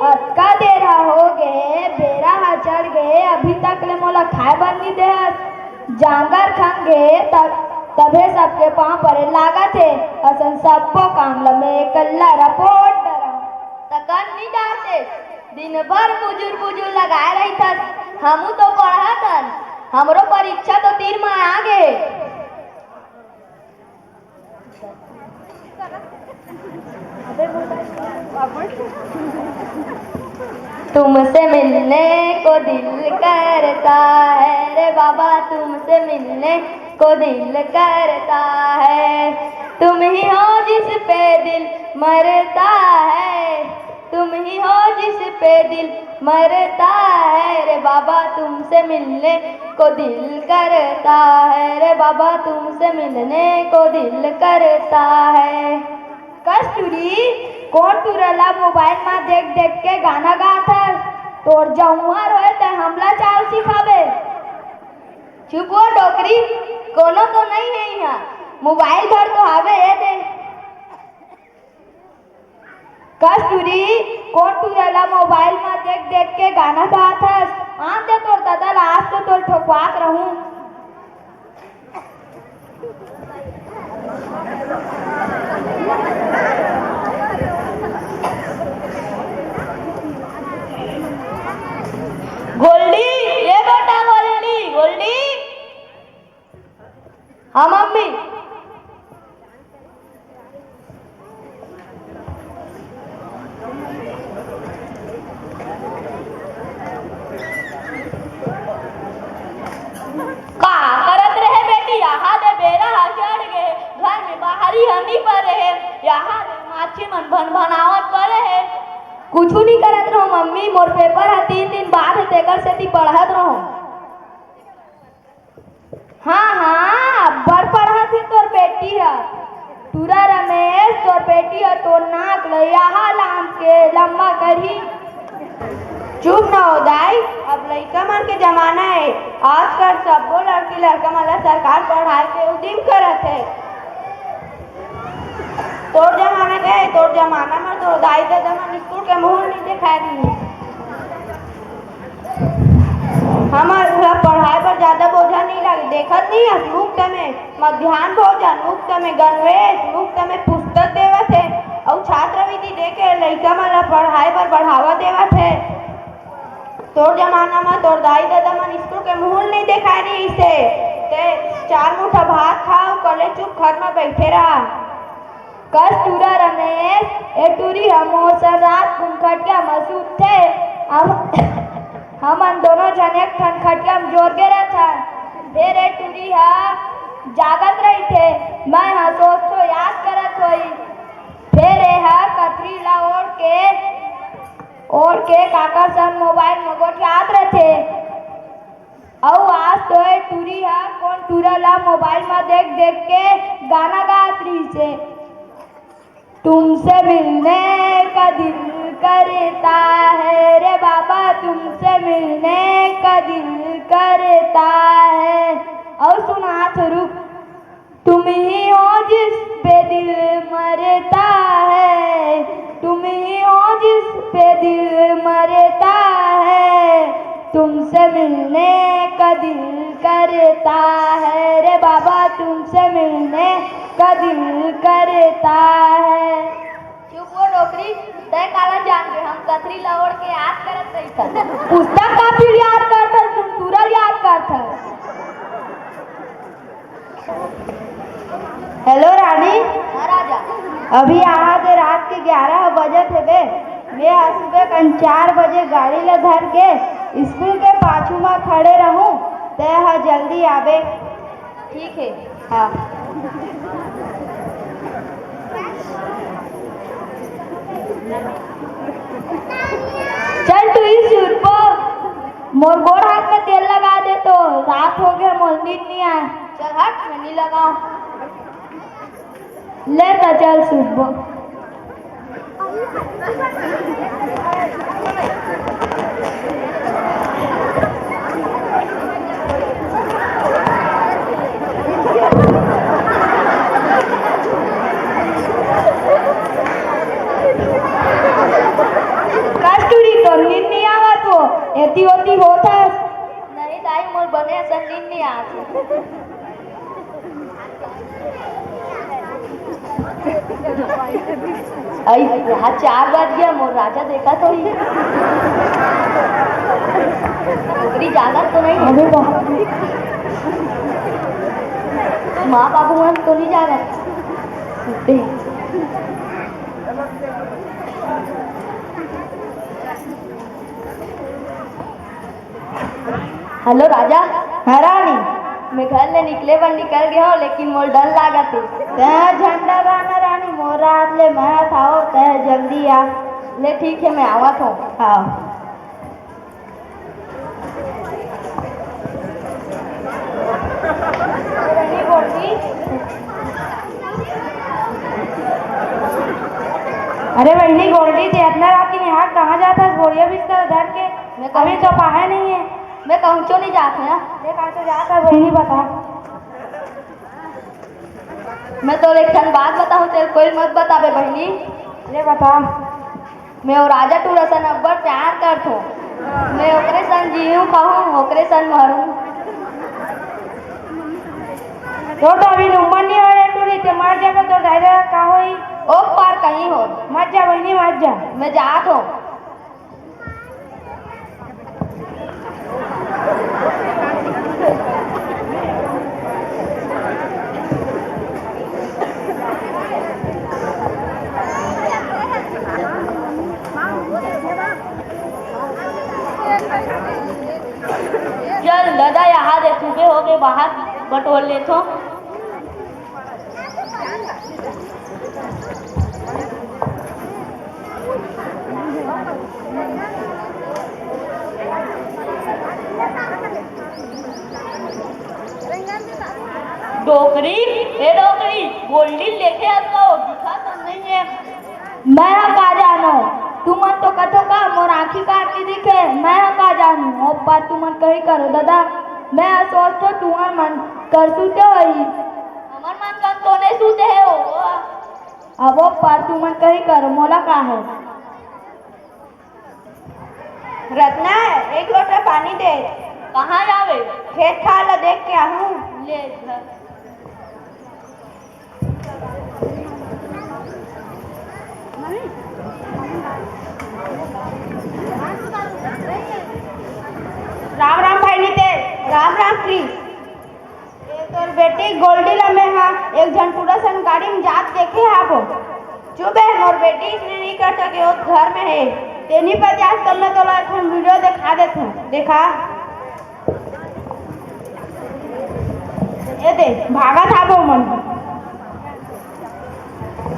अतका देरा हो गए, बेरा ह चढ़ गए, अभी तक ले मोला खाए बर नहीं देहत। जांगर खंगे तभे सबके पाँव परे लागत है। असन सबको काम ल मैं एकल्ला रपोट डरा तकन नहीं डालते। दिन भर बुजुर बुजुर लगाए रही थन, हमू तो पढ़त हन, हमरो परीक्षा तो 3 माह आगे। तुमसे मिलने को दिल करता है रे बाबा, तुमसे मिलने को दिल करता है। तुम ही हो जिस पे दिल मरता है, तुम ही हो जिस पे दिल मरता है रे बाबा, तुमसे मिलने को दिल करता है रे बाबा, तुमसे मिलने को दिल करता है। कस्तूरी कौन तुरला मोबाइल में देख देख के गाना गात है? तोर जमुआर होए ते हमला चाल सिखावे। चुप हो डोकरी, कोनो तो नहीं है यहाँ, मोबाइल घर तो हावे ये दे। कस्तूरी कौन तुरला मोबाइल में देख देख के गाना गात है? आन दे तोर दादा, आज तो तोर ठोकवात रहूं। गोल्डी, ये बेटा गोल्डी, गोल्डी। हाँ मम्मी। का करत रहे बेटी? यहाँ दे बेरा ह चढ़ गए, घर में बाहरी हमी पर रहे, यहाँ दे माछी मन भन भनावत करे है। कुछ नहीं करत रहो मम्मी, मोर पेपर है 3 दिन बाद है, तेकर सेती पढ़त रहो। हाँ हाँ, बड़ पढ़त ही तोर बेटी है। तुरा रमेश तोर बेटी है, तोर नाक ल यहाँ लाम के लम्बा करही। चुप ना हो दाई, अब लड़का मन के जमाना है। आजकल सबो लड़की लड़का मन ला सरकार पढ़ाए के उद्यम करत है। तोर जमाना के, तोर जमाना में तो दाई दादा मन स्कूल के मुंह नहीं दिखाई दी। हमारा पढ़ाई पर ज्यादा बोझा नहीं लगे, देखत नहीं है मुफ्त में मध्याह्न भोजन, मुफ्त में गणवेश, मुफ्त में पुस्तक देवत है, और छात्रवृत्ति दे के लड़का मन पढ़ाई पर बढ़ावा देवत है। तोर जमाना में तोर दाई दादा मन स्कूल के मुंह नहीं दिखाई दी इसे, ते 4 मुठा भात खाओ, कले चुप घर में बैठे रहा। कस्तूरा रमेश ए टूरी हमो सर रात घूम खटिया मसूद थे, हमन दोनों जन एक ठन खटिया में जोर के रहता। फिर ए टूरी जागत रही थे, मैं सोचो याद करत होई। फिर कतरी ला ओढ़ के काका सन मोबाइल में गोठियात रहते। और आज तो ए टूरी कौन टूरा ला मोबाइल में देख देख के गाना गात रही से। तुमसे मिलने का दिल करता है रे बाबा, तुमसे मिलने का दिल करता है। और सुना रुक, तुम ही हो जिस पे दिल मरता है, तुम ही हो जिस पे दिल मरता है, तुमसे मिलने का दिल करता है रे बाबा, तुमसे मिलने का दिल करता है। चुप हो डोकरी, तय काला जान के हम कतरी लौड़ के याद करत रही था। पुस्तक का फिर याद करता, तुम तुरल याद करता। हेलो रानी। हाँ राजा। अभी यहाँ दे रात के 11 बजे थे बे, मैं सुबह 4 बजे गाड़ी ले धर के स्कूल के पाछू में खड़े रहूं, ते जल्दी आबे। ठीक है। हाँ। चल तू इस सूट पर मोर गोड़ हाथ में तेल लगा दे, तो रात हो गया मोर नींद नहीं आया। चल हट, मैं नहीं लगाऊं। ले तो चल सूट पर। रोटी होता नहीं दाई मोर बने असन नींद नहीं आती। आई यहाँ 4 बज गया मोर राजा देखा तो ही नौकरी जागा तो नहीं है माँ बाबू मन तो नहीं जा रहे। हेलो राजा। हाँ रानी, मैं घर ले निकले पर निकल गया हूँ लेकिन मोर डर लागा थे। तय झंडा गाना रानी मोर रात ले मैं थाओ तय जल्दी आ। ले ठीक है मैं आवा था। हाँ अरे बहनी गोल्डी थी इतना रात की यहाँ कहाँ जाता है? बोरिया बिस्तर धर के मैं अभी तो पाया नहीं है। मैं कहूँ क्यों नहीं जाते हैं? कहाँ से जाता है बहनी बता। मैं तो एक ठन बात बताऊँ तेरे कोई मत बतावे बहनी। ले बता। मैं वो राजा टूरा सन अब्बर प्यार करत हूँ। मैं ओकरे सन जीऊँ कहूँ ओकरे सन मरूँ। तो अभी उम्र नहीं हो रही टूरी ते मर जाबे तो दादा का होई? ओ पार कहीं हो मत जा बहनी मत जा। मैं जात हूँ। चल दादा यहाँ दे सुबह हो गए बाहर बटोर ले तो। डोकरी ए डोकरी गोल्डी लेके आता हो दिखा तो नहीं है। मैं का जानो तुमन तो कथो का मोर आँखी काट के दिखे मैं का जानू अब बात तुमन कही करो दादा। मैं सोच तो तुम्हार मन कर सूते वही हमार मन कम तो नहीं सूते है वो। अब वो पार तुमन कही करो मोला का है। रत्ना एक लोटा पानी दे। कहाँ जावे? खेत खाला देख के आहूँ। ले घर। राम राम भाई नीते। राम राम प्री। तोर बेटी गोल्डी लमे हाँ एक जन पूरा सन गाड़ी में जात देखे आप। चुप है मोर बेटी इसने नहीं कर सके वो घर में है। तेनी पर आज कल मैं तोला एक वीडियो दिखा देता हूँ देखा। ये दे भागा था वो मन।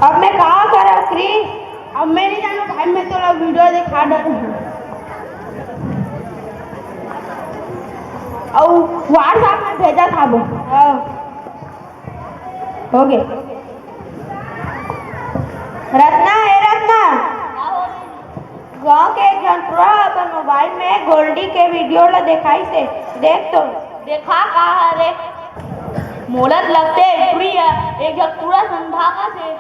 अब मैं कहा करा क्री अब मैं नहीं जानू भाई मैं तोला वीडियो दिखा देता हूँ। और व्हाट्सएप में भेजा था वो। हो गए। रत्ना है रत्ना गांव के एक जन पूरा अपन मोबाइल में गोल्डी के वीडियो ला दिखाई से देख तो। देखा कहा रे मोलत लगते पूरी है एक जग पूरा संभागा से।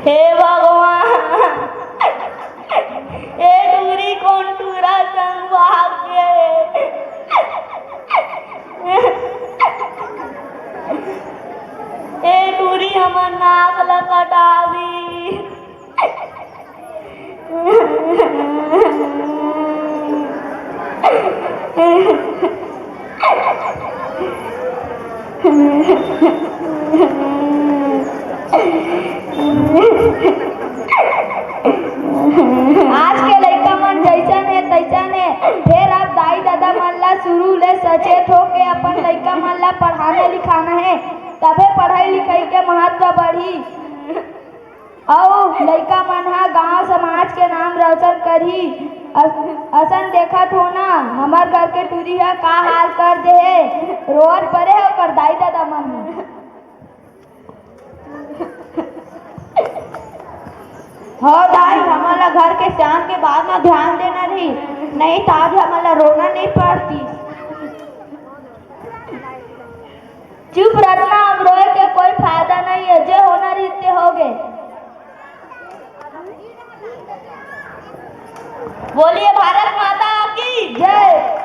हे भगवान ए डूरी कौन टूरा संग भाग्य ए डूरी हमर नाक लकटावी। आज के लड़का मन जैसन है तैसन है। फिर अब दाई दादा मन ला शुरू ले सचेत हो के अपन लड़का मन ला पढ़ाना लिखाना है तबे पढ़ाई लिखाई के महत्व बढ़ी और लड़का मन हा गांव समाज के नाम रोशन करही। असन देखत हो ना हमार घर के टूरी है का हाल कर दे है रोज परे होकर दाई दादा मन हो दाई हमार हमारा घर के शाम के बाद में ध्यान देना रही, नहीं तो आज हमारा रोना नहीं पड़ती। चुप रहना, अब रोए के कोई फायदा नहीं है, जो होना रीते हो गए। बोलिए भारत माता की जय।